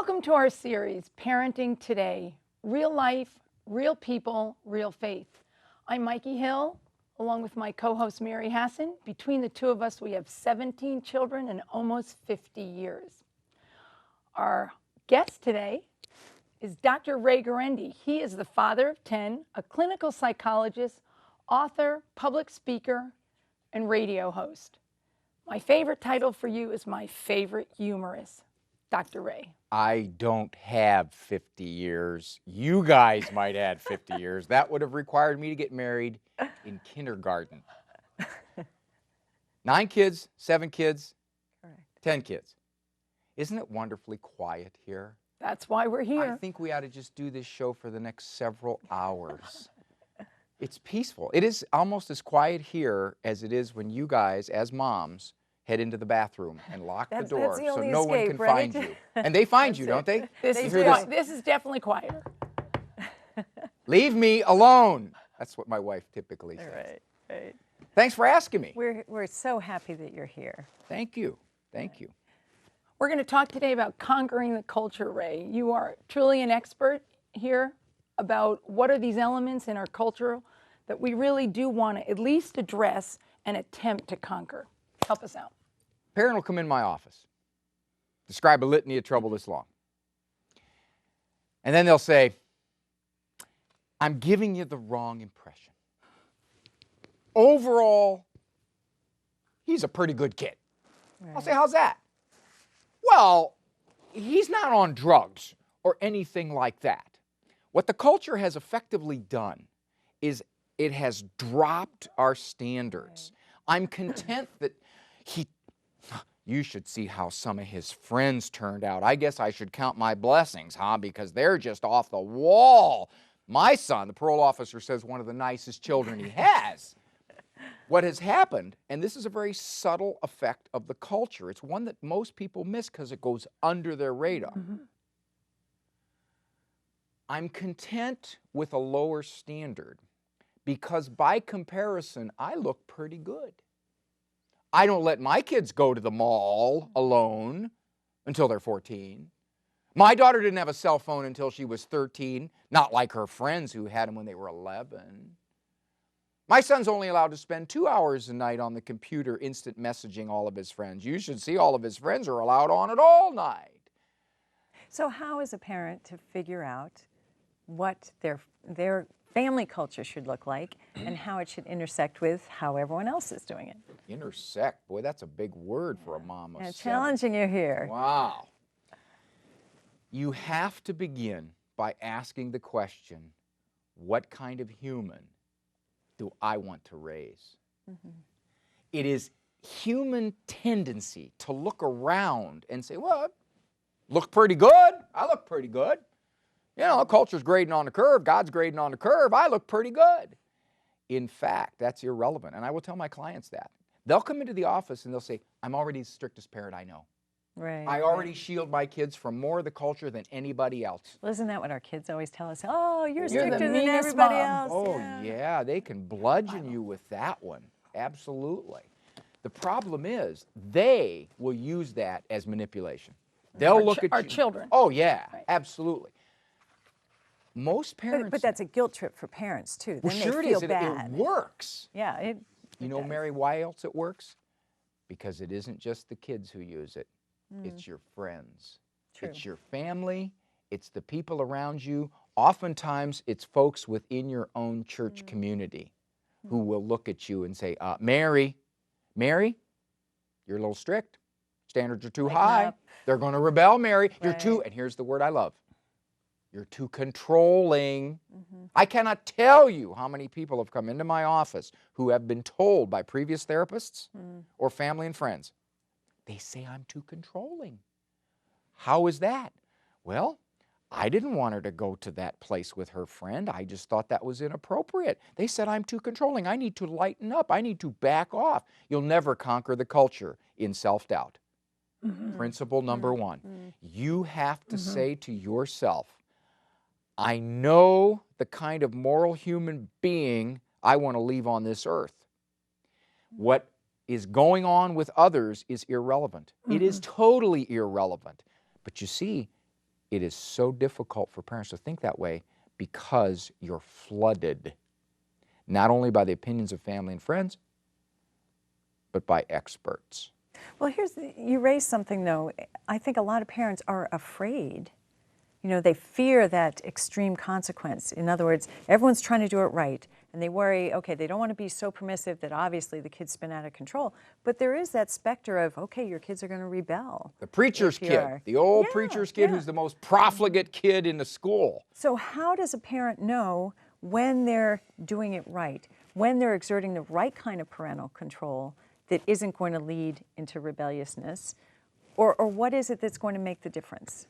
Welcome to our series, Parenting Today, Real Life, Real People, Real Faith. I'm Mikey Hill, along with my co-host Mary Hassan. Between the two of us, we have 17 children and almost 50 years. Our guest today is Dr. Ray Guarendi. He is the father of 10, a clinical psychologist, author, public speaker, and radio host. My favorite title for you is my favorite humorist, Dr. Ray. I don't have 50 years. You guys might add 50 years. That would have required me to get married in kindergarten. 9 kids, 7 kids, Correct. 10 kids. Isn't it wonderfully quiet here? That's why we're here. I think we ought to just do this show for the next several hours. It's peaceful. It is almost as quiet here as it is when you guys, as moms, head into the bathroom and lock the door the so only no one escape, can right? find you. And they find you, don't they? This You is, hear this is definitely quieter. Leave me alone. That's what my wife typically says. Right. Thanks for asking me. We're so happy that you're here. Thank you. Thank you. We're going to talk today about conquering the culture, Ray. You are truly an expert here about what are these elements in our culture that we really do want to at least address and attempt to conquer. Help us out. Parent will come in my office, describe a litany of trouble this long. And then they'll say, I'm giving you the wrong impression. Overall, he's a pretty good kid. Right. I'll say, how's that? Well, he's not on drugs or anything like that. What the culture has effectively done is it has dropped our standards. Right. I'm content that you should see how some of his friends turned out. I guess I should count my blessings, huh? Because they're just off the wall. My son, the parole officer, says one of the nicest children he has. What has happened, and this is a very subtle effect of the culture, it's one that most people miss because it goes under their radar. Mm-hmm. I'm content with a lower standard because by comparison, I look pretty good. I don't let my kids go to the mall alone until they're 14. My daughter didn't have a cell phone until she was 13, not like her friends who had them when they were 11. My son's only allowed to spend 2 hours a night on the computer instant messaging all of his friends. You should see all of his friends are allowed on it all night. So how is a parent to figure out what their family culture should look like and how it should intersect with how everyone else is doing it? Intersect, boy, that's a big word for a mom of 7. Challenging you here. Wow. You have to begin by asking the question, what kind of human do I want to raise? Mm-hmm. It is human tendency to look around and say, well, I look pretty good. I look pretty good. You know, culture's grading on the curve. God's grading on the curve. I look pretty good. In fact, that's irrelevant. And I will tell my clients that. They'll come into the office and they'll say, I'm already the strictest parent I know. Right. I already shield my kids from more of the culture than anybody else. Well, isn't that what our kids always tell us? Oh, you're the stricter than meanest everybody mom. else. Oh, yeah, they can bludgeon you with that one. Absolutely. The problem is they will use that as manipulation. They'll look at our you. children. Oh, yeah, Right. Absolutely. Most parents... But that's a guilt trip for parents, too. Then Well, sure they it feel is. bad. It works. Yeah, it You know, does. Mary, why else it works? Because it isn't just the kids who use it. It's your friends. True. It's your family. It's the people around you. Oftentimes, it's folks within your own church community who will look at you and say, Mary, you're a little strict. Standards are too Lighten high. up. They're going to rebel, Mary. You're Right. too, and here's the word I love, you're too controlling. Mm-hmm. I cannot tell you how many people have come into my office who have been told by previous therapists or family and friends, they say I'm too controlling. How is that? Well, I didn't want her to go to that place with her friend. I just thought that was inappropriate. They said I'm too controlling. I need to lighten up. I need to back off. You'll never conquer the culture in self-doubt. Mm-hmm. Principle number 1. Mm-hmm. You have to say to yourself, I know the kind of moral human being I want to leave on this earth. What is going on with others is irrelevant. Mm-hmm. It is totally irrelevant. But you see, it is so difficult for parents to think that way because you're flooded, not only by the opinions of family and friends, but by experts. Well, you raised something though. I think a lot of parents are afraid. You know, they fear that extreme consequence. In other words, everyone's trying to do it right, and they worry, okay, they don't want to be so permissive that obviously the kids spin out of control. But there is that specter of, okay, your kids are going to rebel. The preacher's if you kid, are. the old Yeah, preacher's kid yeah. who's the most profligate kid in the school. So how does a parent know when they're doing it right, when they're exerting the right kind of parental control that isn't going to lead into rebelliousness, or what is it that's going to make the difference?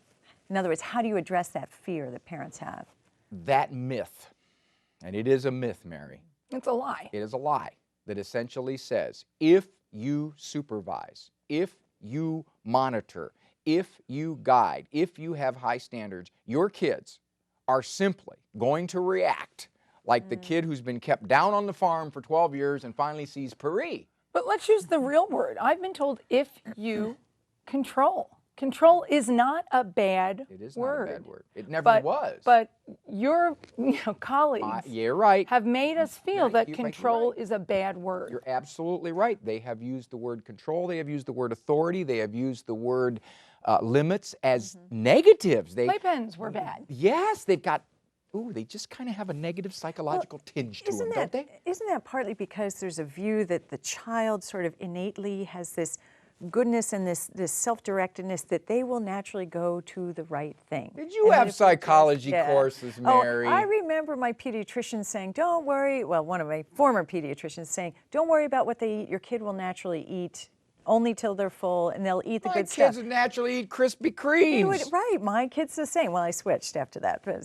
In other words, how do you address that fear that parents have? That myth, and it is a myth, Mary, It's a lie. it is a lie that essentially says if you supervise, if you monitor, if you guide, if you have high standards, your kids are simply going to react like the kid who's been kept down on the farm for 12 years and finally sees Paris. But let's use the real word. I've been told if you control. Control is not a bad It is word. not a bad word. It never But, was. but your colleagues You're right. have made us feel Right, that you're control right. is a bad word. You're absolutely right. They have used the word control. They have used the word authority. They have used the word limits as negatives. Playpens were bad. Yes, they've got, they just kind of have a negative psychological tinge to them, don't they? Isn't that partly because there's a view that the child sort of innately has this goodness and this self-directedness that they will naturally go to the right thing? Did you And that have if we just- psychology courses, Mary? Oh, I remember my pediatrician saying, don't worry, well, one of my former pediatricians saying, don't worry about what they eat. Your kid will naturally eat only till they're full, and they'll eat the My good kids stuff. would naturally eat Krispy They would- Kremes. right, my kid's the same. Well, I switched after that, but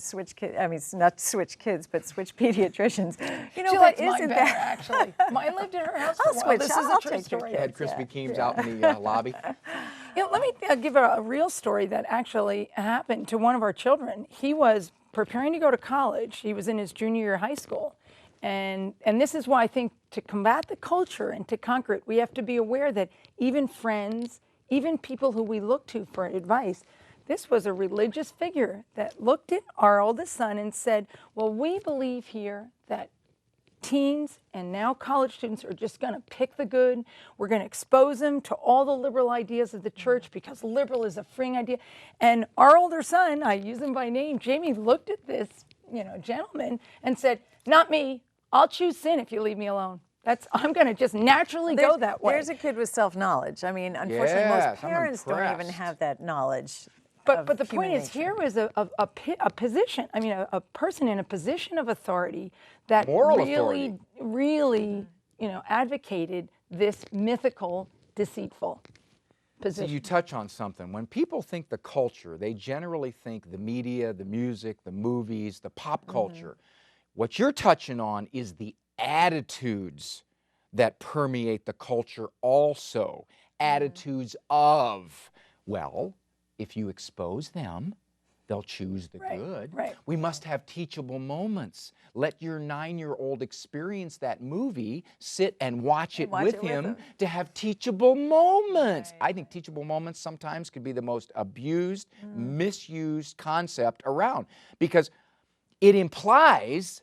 not switch kids, but switch pediatricians. You know, She but likes mine isn't better, that? actually. Mine lived in her house for I'll a while. switch. This is a I'll true take your story. They had kids, Krispy yeah. Kremes out in the lobby. You know, let me give a real story that actually happened to one of our children. He was preparing to go to college. He was in his junior year of high school. And this is why I think to combat the culture and to conquer it, we have to be aware that even friends, even people who we look to for advice, this was a religious figure that looked at our oldest son and said, well, we believe here that teens and now college students are just going to pick the good. We're going to expose them to all the liberal ideas of the church because liberal is a freeing idea. And our older son, I use him by name, Jamie, looked at this, gentleman and said, not me. I'll choose sin if you leave me alone. I'm going to just naturally go that way. There's a kid with self-knowledge. I mean, unfortunately, Yes, most I'm parents don't even impressed. have that knowledge. But of the human point is, nature. here is a position. I mean, a person in a position of authority that Moral really, authority. really, advocated this mythical, deceitful So position. you touch on something. When people think the culture, they generally think the media, the music, the movies, the pop culture. What you're touching on is the attitudes that permeate the culture also. Attitudes of, well, if you expose them, they'll choose the Right, good. right. We must have teachable moments. Let your 9-year-old experience that movie, sit and watch it watch with it with him him. to have teachable moments. I think teachable moments sometimes could be the most abused, misused concept around because it implies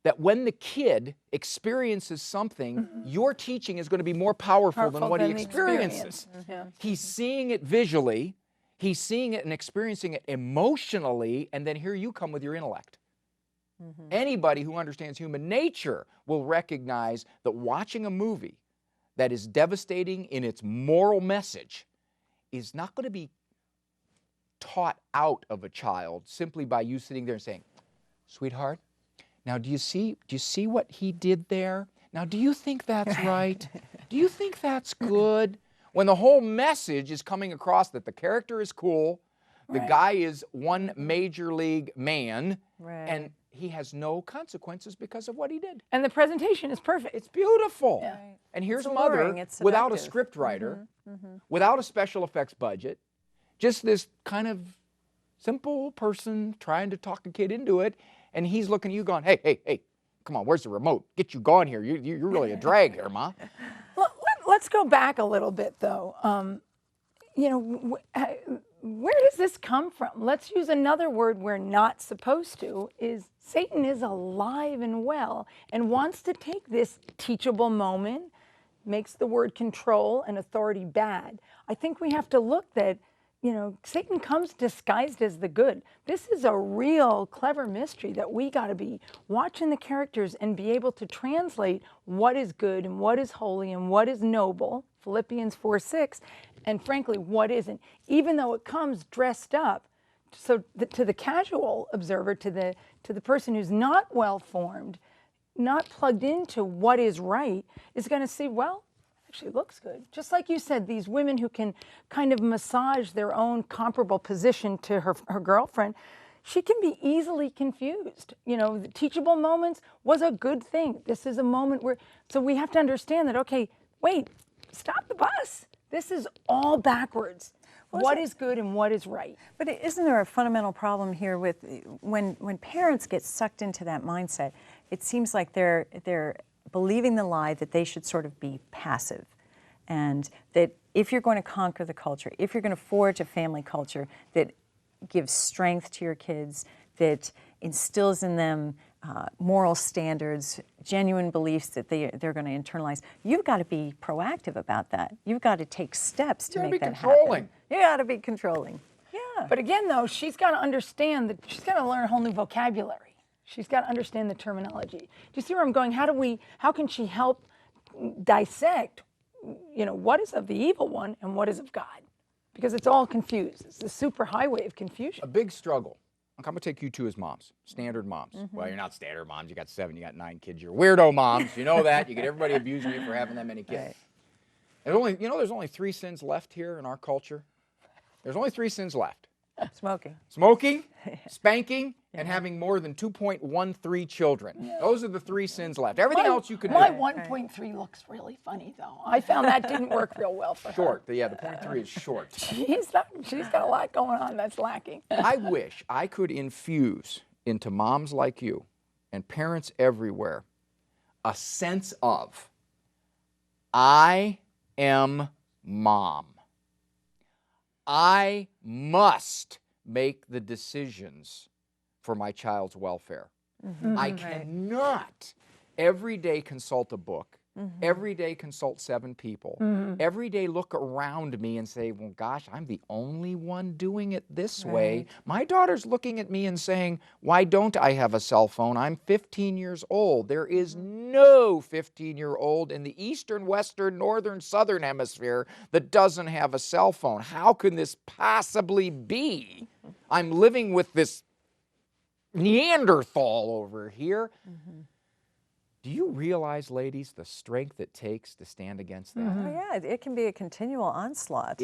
that when the kid experiences something, your teaching is going to be more powerful than what he the experiences. experience. Yeah. He's seeing it visually, he's seeing it and experiencing it emotionally, and then here you come with your intellect. Anybody who understands human nature will recognize that watching a movie that is devastating in its moral message is not going to be taught out of a child simply by you sitting there and saying, sweetheart, now do you see what he did there? Now do you think that's right? Do you think that's good? When the whole message is coming across that the character is cool, the guy is one major league man, and he has no consequences because of what he did. And the presentation is perfect. It's beautiful. Yeah. And here's It's Mother alluring, it's without a seductive. script writer, without a special effects budget, just this kind of simple person trying to talk a kid into it, and he's looking at you going, hey, come on, where's the remote? Get you going here. You're really a drag here, Ma. Let's go back a little bit, though. you know, where does this come from? Let's use another word we're not supposed to, is Satan is alive and well and wants to take this teachable moment, makes the word control and authority bad. I think we have to look that, you know, Satan comes disguised as the good. This is a real clever mystery that we got to be watching the characters and be able to translate what is good and what is holy and what is noble, Philippians 4:6, and frankly, what isn't, even though it comes dressed up. So to the casual observer, to the person who's not well formed, not plugged into what is right, is going to see, well, actually looks good. Just like you said, these women who can kind of massage their own comparable position to her girlfriend, she can be easily confused. You know, the teachable moments was a good thing. This is a moment where, so we have to understand that, okay, wait, stop the bus. This is all backwards. What is good and what is right? But isn't there a fundamental problem here with when parents get sucked into that mindset? It seems like they're believing the lie that they should sort of be passive, and that if you're going to conquer the culture, if you're going to forge a family culture that gives strength to your kids, that instills in them moral standards, genuine beliefs that they're going to internalize, you've got to be proactive about that. You've got to take steps to make that happen. You got to be controlling. Yeah. But again, though, she's got to understand that she's got to learn a whole new vocabulary. She's got to understand the terminology. Do you see where I'm going? How can she help dissect, you know, what is of the evil one and what is of God? Because it's all confused. It's the super highway of confusion. A big struggle. I'm going to take you two as moms, standard moms. Well, you're not standard moms. You got 7, you got 9 kids. You're weirdo moms. You know that. You get everybody abusing you for having that many kids. Right. There's only 3 sins left here in our culture. There's only 3 sins left. Smoking, spanking, and having more than 2.13 children. Those are the 3 sins left. Everything else you could do. My 1.3 looks really funny, though. I found that didn't work real well for her. Short. Yeah, the 0.3 is short. She's got a lot going on that's lacking. I wish I could infuse into moms like you and parents everywhere a sense of, I am mom. I must make the decisions for my child's welfare. I cannot every day consult a book, every day consult 7 people, every day look around me and say, well, gosh, I'm the only one doing it this way. My daughter's looking at me and saying, why don't I have a cell phone? I'm 15 years old. There is no 15-year-old in the eastern, western, northern, southern hemisphere that doesn't have a cell phone. How can this possibly be? I'm living with this Neanderthal over here. Do you realize, ladies, the strength it takes to stand against that? Oh, yeah, it can be a continual onslaught,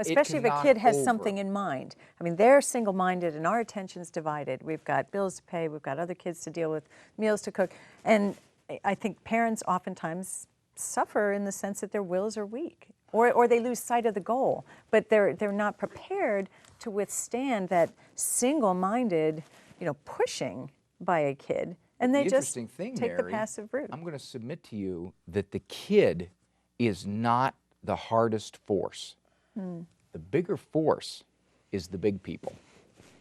especially if a kid has something in mind. I mean, they're single-minded and our attention's divided. We've got bills to pay, we've got other kids to deal with, meals to cook. And I think parents oftentimes suffer in the sense that their wills are weak, or they lose sight of the goal, but they're not prepared to withstand that single-minded, pushing by a kid. And they just take the passive route. I'm going to submit to you that the kid is not the hardest force. The bigger force is the big people.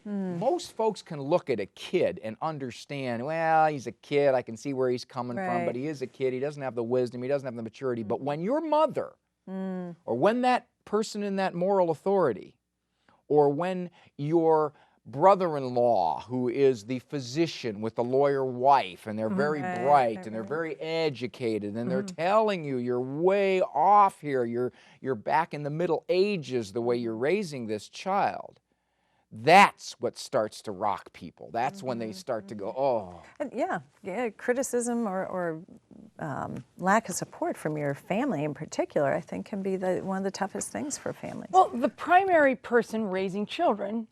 Most folks can look at a kid and understand, well, he's a kid, I can see where he's coming from, but he is a kid, he doesn't have the wisdom, he doesn't have the maturity. But when your mother, or when that person in that moral authority, or when your brother-in-law who is the physician with the lawyer wife, and they're very bright and they're very educated, and they're telling you you're way off here, you're back in the Middle Ages the way you're raising this child. That's what starts to rock people. That's when they start to go, oh. And yeah, criticism or lack of support from your family in particular, I think, can be one of the toughest things for families. Well, the primary person raising children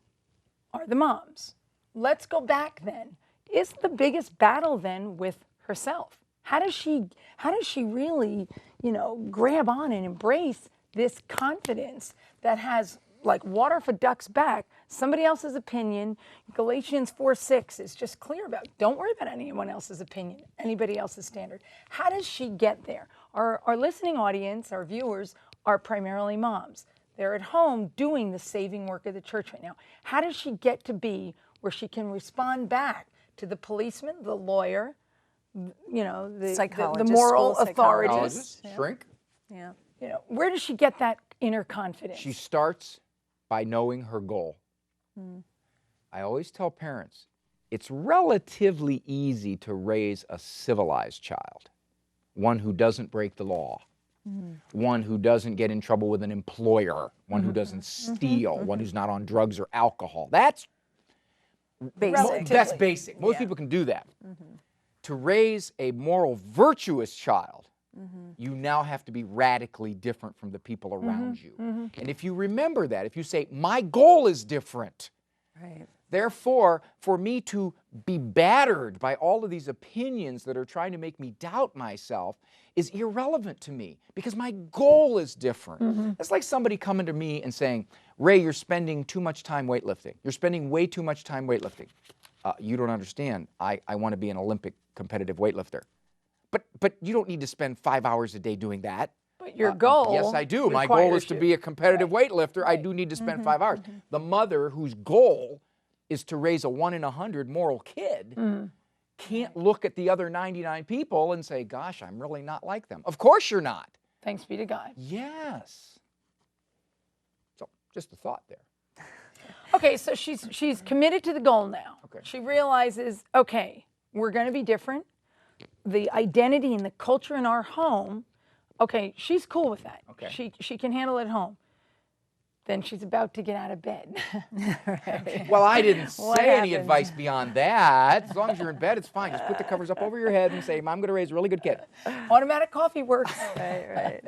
are the moms. Let's go back then. Is the biggest battle then with herself? How does she really, grab on and embrace this confidence that has like water off a duck's back, somebody else's opinion? Galatians 4:6 is just clear about, don't worry about anyone else's opinion, anybody else's standard. How does she get there? Our listening audience, our viewers, are primarily moms. They're at home doing the saving work of the church right now. How does she get to be where she can respond back to the policeman, the lawyer, the Psychologist, moral school authorities? psychologist. Shrink. Yeah. Where does she get that inner confidence? She starts by knowing her goal. I always tell parents, it's relatively easy to raise a civilized child, one who doesn't break the law, one who doesn't get in trouble with an employer, one who doesn't steal, one who's not on drugs or alcohol. That's Basic. That's basic. Most people can do that. To raise a moral, virtuous child, you now have to be radically different from the people around you. And if you remember that, if you say, my goal is different, Right. therefore, for me to be battered by all of these opinions that are trying to make me doubt myself is irrelevant to me because my goal is different. It's like somebody coming to me and saying, Ray, you're spending too much time weightlifting. You're spending way too much time weightlifting. You don't understand. I want to be an Olympic competitive weightlifter. But you don't need to spend 5 hours a day doing that. But your goal. Yes, I do. My goal is to be a competitive weightlifter. I do need to spend 5 hours. The mother whose goal is to raise a 1 in 100 moral kid can't look at the other 99 people and say, gosh, I'm really not like them. Of course you're not. Thanks be to God. Yes. So just a thought there. Okay, so she's committed to the goal now. Okay. She realizes, okay, we're going to be different. The identity and the culture in our home, okay, she's cool with that. Okay. She can handle it at home. Then she's about to get out of bed. Well, I didn't say any happened? advice beyond that. As long as you're in bed, it's fine. Just put the covers up over your head and say, I'm going to raise a really good kid. Automatic coffee works. Right.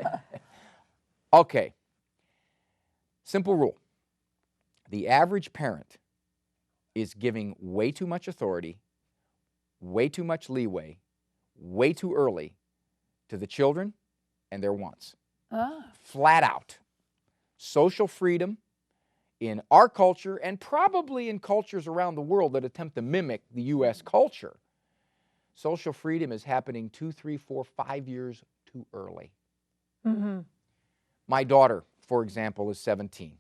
Okay. Simple rule. The average parent is giving way too much authority, way too much leeway, way too early to the children and their wants. Flat out. Social freedom in our culture and probably in cultures around the world that attempt to mimic the U.S. culture, social freedom is happening 2, 3, 4, 5 years too early. My daughter, for example, is 17.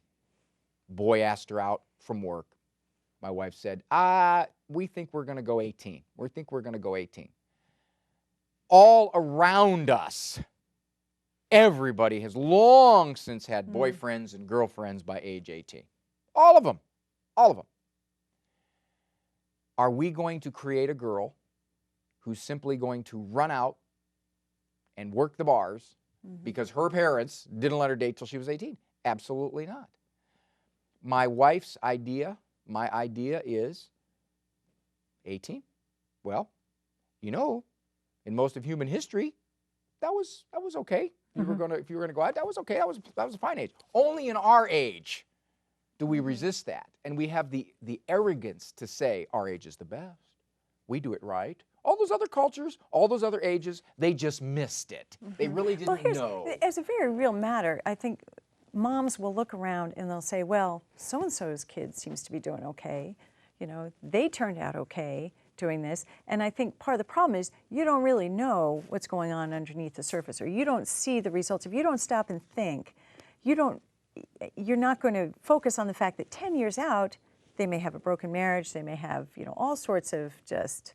Boy asked her out from work. My wife said, we think we're going to go 18. We think we're going to go 18. All around us, everybody has long since had boyfriends and girlfriends by age 18. All of them. All of them. Are we going to create a girl who's simply going to run out and work the bars because her parents didn't let her date till she was 18? Absolutely not. My wife's idea, my idea is 18. Well, in most of human history, that was okay. If you were gonna go out, that was okay. That was a fine age. Only in our age do we resist that, and we have the arrogance to say our age is the best. We do it right. All those other cultures, all those other ages, they just missed it. They really didn't know. As a very real matter, I think moms will look around and they'll say, well, so-and-so's kid seems to be doing okay. They turned out okay doing this. And I think part of the problem is you don't really know what's going on underneath the surface, or you don't see the results. If you don't stop and think, you're not going to focus on the fact that 10 years out, they may have a broken marriage, they may have, all sorts of just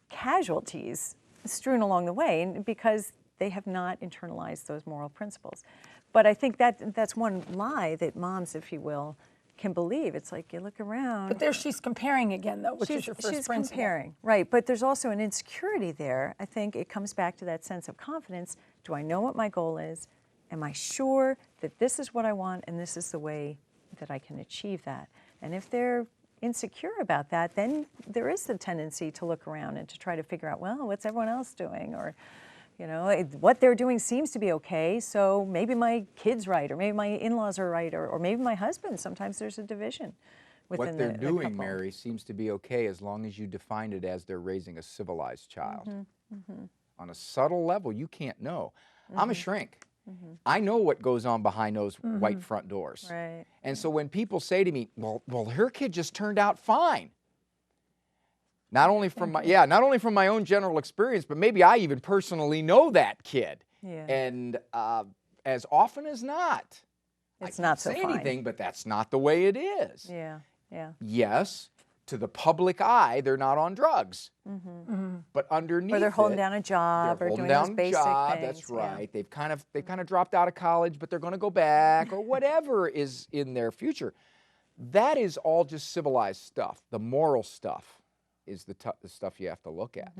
casualties strewn along the way because they have not internalized those moral principles. But I think that's one lie that moms, if you will, can believe. It's like you look around. But there she's comparing again, though, which is your first she's principle. comparing, right? But there's also an insecurity there. I think it comes back to that sense of confidence. Do I know what my goal is? Am I sure that this is what I want and this is the way that I can achieve that? And if they're insecure about that, then there is the tendency to look around and to try to figure out, well, what's everyone else doing? Or, what they're doing seems to be okay, so maybe my kid's right, or maybe my in-laws are right, or maybe my husband. Sometimes there's a division within what they're the doing, couple. Mary, seems to be okay as long as you define it as they're raising a civilized child. On a subtle level, you can't know. I'm a shrink. I know what goes on behind those white front doors. Right. And so when people say to me, well, her kid just turned out fine. Not only from my own general experience, but maybe I even personally know that kid. Yeah. And as often as not, It's I not can't so say fine. anything, but that's not the way it is. Yeah, yeah. Yes, to the public eye, they're not on drugs. But underneath Or they're holding it, down a job they're or holding doing those down a basic job. things. That's yeah. right. They kind of dropped out of college, but they're going to go back or whatever is in their future. That is all just civilized stuff. The moral stuff is the stuff you have to look at.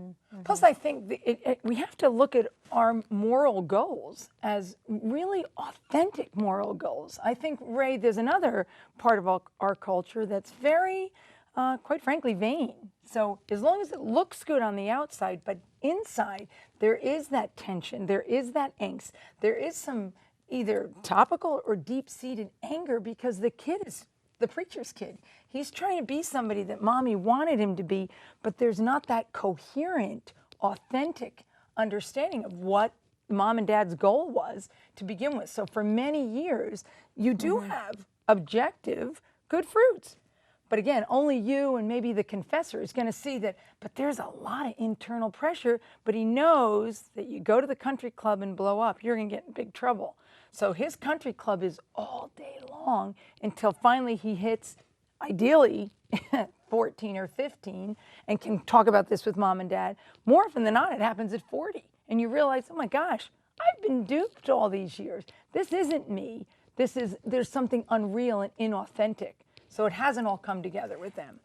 Plus, I think we have to look at our moral goals as really authentic moral goals. I think, Ray, there's another part of our culture that's very, quite frankly, vain. So as long as it looks good on the outside, but inside, there is that tension, there is that angst, there is some either topical or deep-seated anger because the kid is the preacher's kid. He's trying to be somebody that mommy wanted him to be, but there's not that coherent, authentic understanding of what mom and dad's goal was to begin with. So for many years, you do have objective good fruits. But again, only you and maybe the confessor is going to see that, but there's a lot of internal pressure, but he knows that you go to the country club and blow up, you're going to get in big trouble. So his country club is all day long until finally he hits, ideally, 14 or 15 and can talk about this with mom and dad. More often than not, it happens at 40. And you realize, oh my gosh, I've been duped all these years. This isn't me. There's something unreal and inauthentic. So it hasn't all come together with them.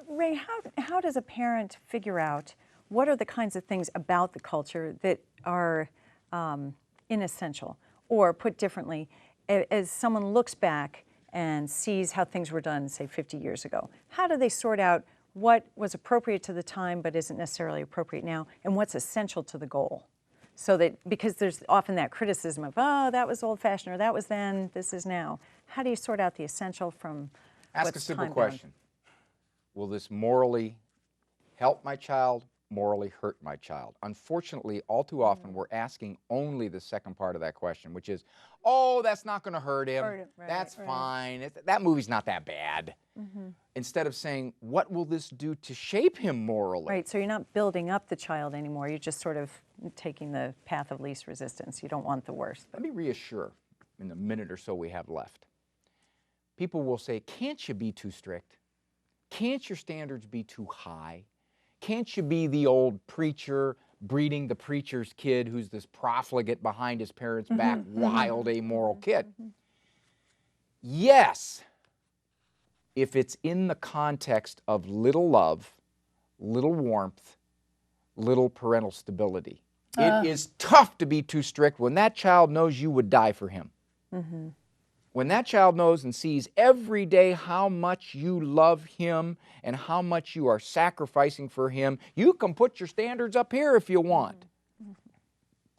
Ray, how does a parent figure out what are the kinds of things about the culture that are inessential? Or put differently, as someone looks back and sees how things were done, say 50 years ago, how do they sort out what was appropriate to the time but isn't necessarily appropriate now, and what's essential to the goal? So that, because there's often that criticism of, oh, that was old-fashioned, or that was then, this is now. How do you sort out the essential from Ask a what's simple time-bound? question. Will this morally help my child, morally hurt my child? Unfortunately, all too often, we're asking only the second part of that question, which is, oh, that's not going to hurt him. Right, That's right. fine. That movie's not that bad. Instead of saying, what will this do to shape him morally? Right, so you're not building up the child anymore. You're just sort of taking the path of least resistance. You don't want the worst. Let me reassure in the minute or so we have left. People will say, can't you be too strict? Can't your standards be too high? Can't you be the old preacher breeding the preacher's kid who's this profligate behind his parents' back, wild, amoral kid? Yes, if it's in the context of little love, little warmth, little parental stability. It is tough to be too strict when that child knows you would die for him. When that child knows and sees every day how much you love him and how much you are sacrificing for him, you can put your standards up here if you want.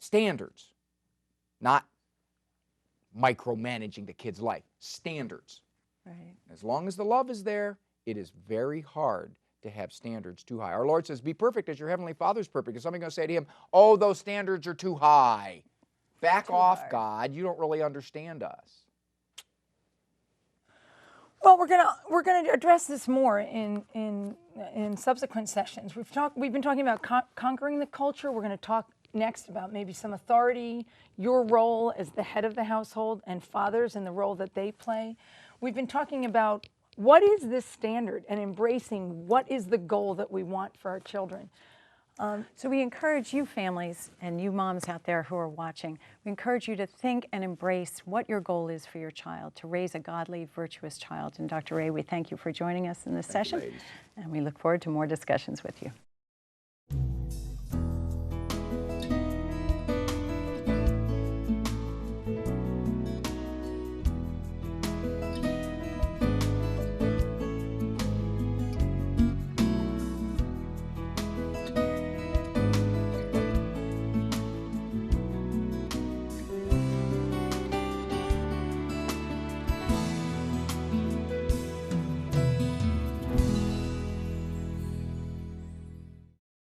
Standards, not micromanaging the kid's life. Standards. Right. As long as the love is there, it is very hard to have standards too high. Our Lord says, be perfect as your heavenly Father's perfect. Is somebody going to say to him, oh, those standards are too high? Back off, God. You don't really understand us. Well, we're gonna address this more in subsequent sessions. We've been talking about conquering the culture. We're going to talk next about maybe some authority, your role as the head of the household, and fathers and the role that they play. We've been talking about what is this standard and embracing what is the goal that we want for our children. So we encourage you families and you moms out there who are watching, we encourage you to think and embrace what your goal is for your child, to raise a godly, virtuous child. And Dr. Ray, we thank you for joining us in this session, ladies. and we look forward to more discussions with you.